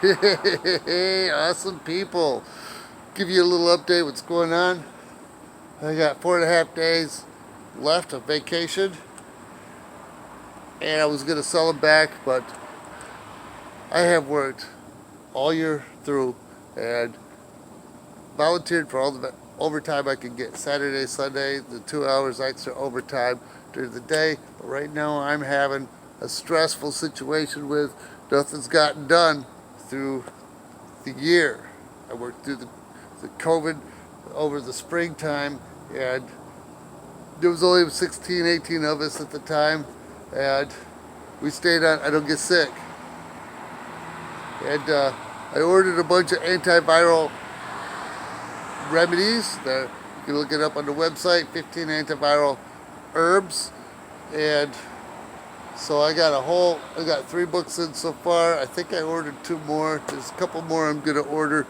Hey, awesome people. Give you a little update what's going on. I got 4.5 days left of vacation and I was gonna sell them back, but I have worked all year through and volunteered for all the overtime I could get. Saturday, Sunday, the 2 hours extra overtime during the day. But right now I'm having a stressful situation with nothing's gotten done through the year. I worked through the COVID over the springtime, and there was only 16, 18 of us at the time, and we stayed on. I don't get sick. And I ordered a bunch of antiviral remedies. You can look it up on the website, 15 antiviral herbs. And so I got 3 books in so far. I think I ordered 2 more. There's a couple more I'm gonna order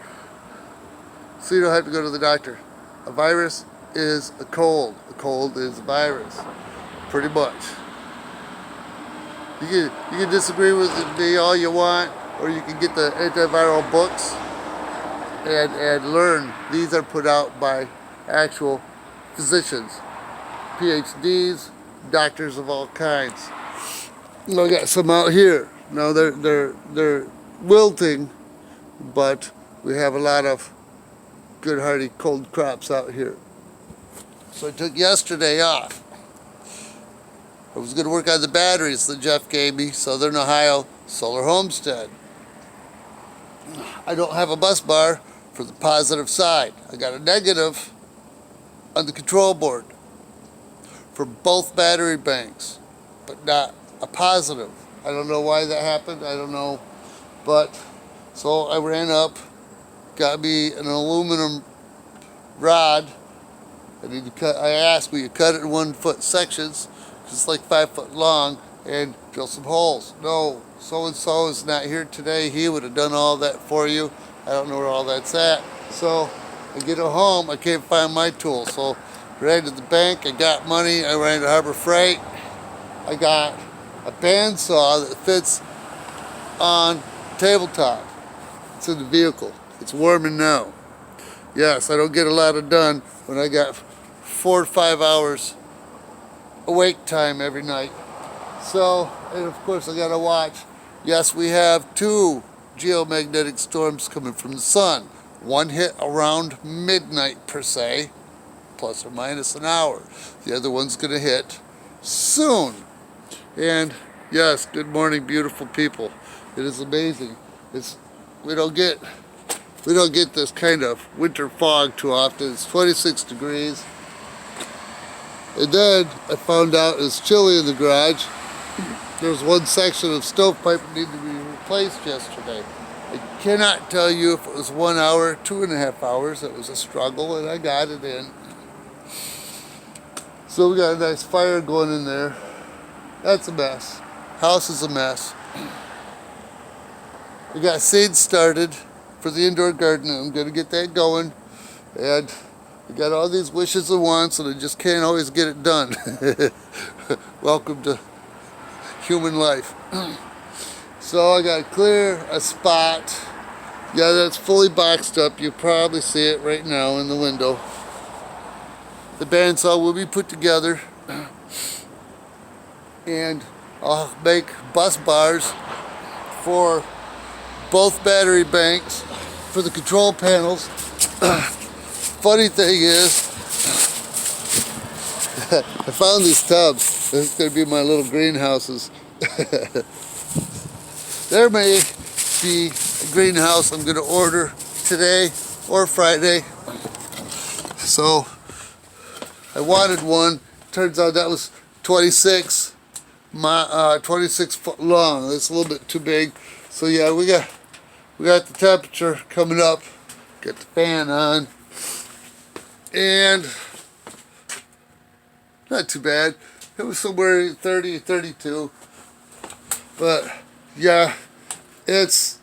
so you don't have to go to the doctor. A virus is a cold. A cold is a virus, pretty much. You can disagree with me all you want, or you can get the antiviral books and learn. These are put out by actual physicians, PhDs, doctors of all kinds. I got some out here. Now they're wilting, but we have a lot of good hardy cold crops out here. So I took yesterday off. I was going to work on the batteries that Jeff gave me, Southern Ohio Solar Homestead. I don't have a bus bar for the positive side. I got a negative on the control board for both battery banks, but not a positive. I don't know why that happened. I don't know. But so I ran up, got me an aluminum rod. I asked, will you cut it in 1 foot sections? Because it's like 5 foot long, and drill some holes. No, so-and-so is not here today. He would have done all that for you. I don't know where all that's at. So I get home, I can't find my tool. So I ran to the bank, I got money, I ran to Harbor Freight. I got a bandsaw that fits on tabletop. It's in the vehicle. It's warming now. Yes, I don't get a lot of done when I got 4 to 5 hours awake time every night. So, and of course I gotta watch. Yes, we have 2 geomagnetic storms coming from the sun. One hit around midnight per se, plus or minus an hour. The other one's gonna hit soon. And yes, good morning, beautiful people. It is amazing. We don't get this kind of winter fog too often. It's 26 degrees. And then I found out it's chilly in the garage. There's 1 section of stovepipe that needed to be replaced yesterday. I cannot tell you if it was 1 hour, 2.5 hours. It was a struggle, and I got it in. So we got a nice fire going in there. That's a mess. House is a mess. We got seeds started for the indoor garden. I'm going to get that going. And I got all these wishes and wants, and I just can't always get it done. Welcome to human life. So I got to clear a spot. Yeah, that's fully boxed up. You probably see it right now in the window. The bandsaw will be put together, and I'll make bus bars for both battery banks for the control panels. Funny thing is, I found these tubs. This is going to be my little greenhouses. There may be a greenhouse I'm going to order today or Friday. So I wanted one. Turns out that was 26 foot long. That's a little bit too big. So yeah, we got the temperature coming up. Get the fan on. And not too bad. It was somewhere 30, 32. But yeah, it's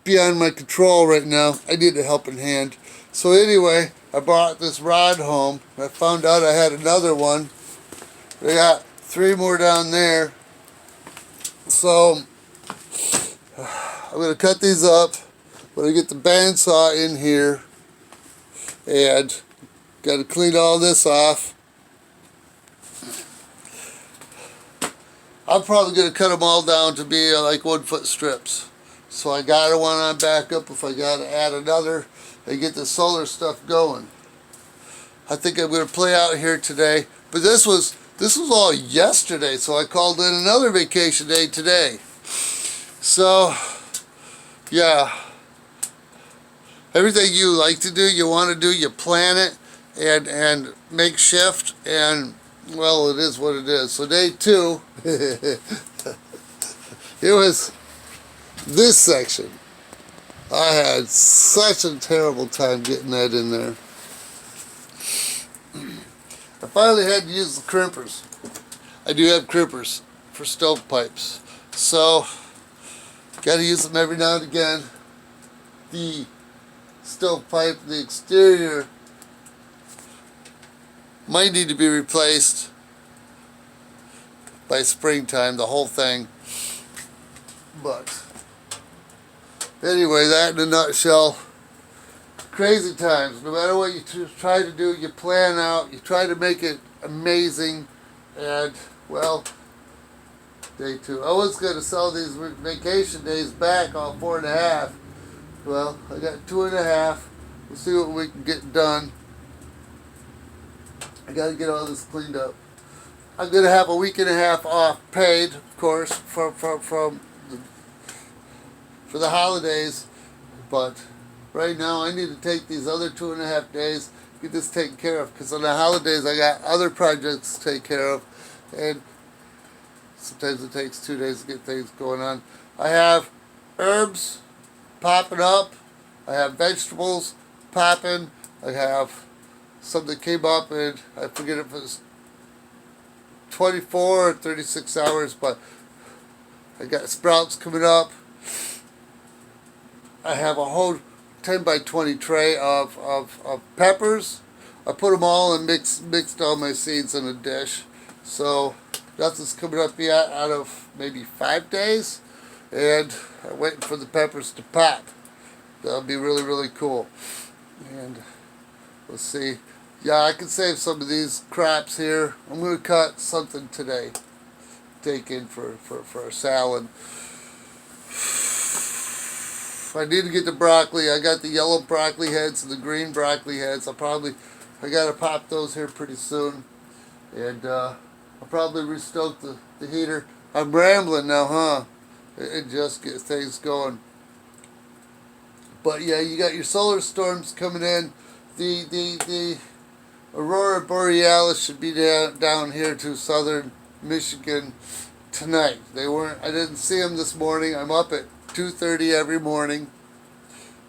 beyond my control right now. I need a helping hand. So anyway, I brought this rod home. I found out I had another one. I got 3 more down there. So I'm going to cut these up. I'm going to get the bandsaw in here and got to clean all this off. I'm probably going to cut them all down to be like 1 foot strips. So I got one on backup if I got to add another and get the solar stuff going. I think I'm going to play out here today. But this was all yesterday, so I called in another vacation day today. So, yeah. Everything you like to do, you want to do, you plan it and make shift, and well, it is what it is. So day 2, it was this section. I had such a terrible time getting that in there. I finally had to use the crimpers. I do have crimpers for stovepipes, so got to use them every now and again. The stovepipe, the exterior might need to be replaced by springtime, the whole thing. But anyway, that in a nutshell. Crazy times. No matter what you try to do, you plan out, you try to make it amazing, and well, day 2. I was going to sell these vacation days back, all 4.5. Well, I got 2.5. We'll see what we can get done. I got to get all this cleaned up. I'm going to have a 1.5 weeks off, paid, of course, for the holidays, but right now I need to take these other 2.5 days, get this taken care of, because on the holidays I got other projects to take care of, and sometimes it takes 2 days to get things going on. I have herbs popping up, I have vegetables popping, I have some that came up, and I forget if it was 24 or 36 hours, but I got sprouts coming up. I have a whole 10 by 20 tray of peppers. I put them all and mixed all my seeds in a dish. So nothing's coming up yet out of maybe 5 days. And I'm waiting for the peppers to pop. That'll be really, really cool. And let's see. Yeah, I can save some of these crops here. I'm going to cut something today. Take in for a salad. I need to get the broccoli. I got the yellow broccoli heads and the green broccoli heads. I got to pop those here pretty soon. And I'll probably restoke the heater. I'm rambling now, huh? It just gets things going. But yeah, you got your solar storms coming in. The Aurora Borealis should be down here to southern Michigan tonight. I didn't see them this morning. I'm up at 2:30 every morning,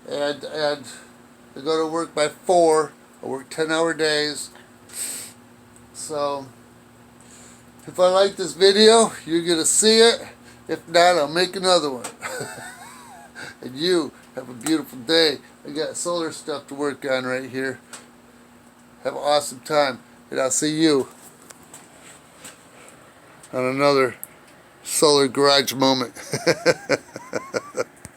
and I go to work by 4. I work 10-hour days. So if I like this video, you're gonna see it. If not, I'll make another one. And you have a beautiful day. I got solar stuff to work on right here. Have an awesome time, and I'll see you on another solar garage moment.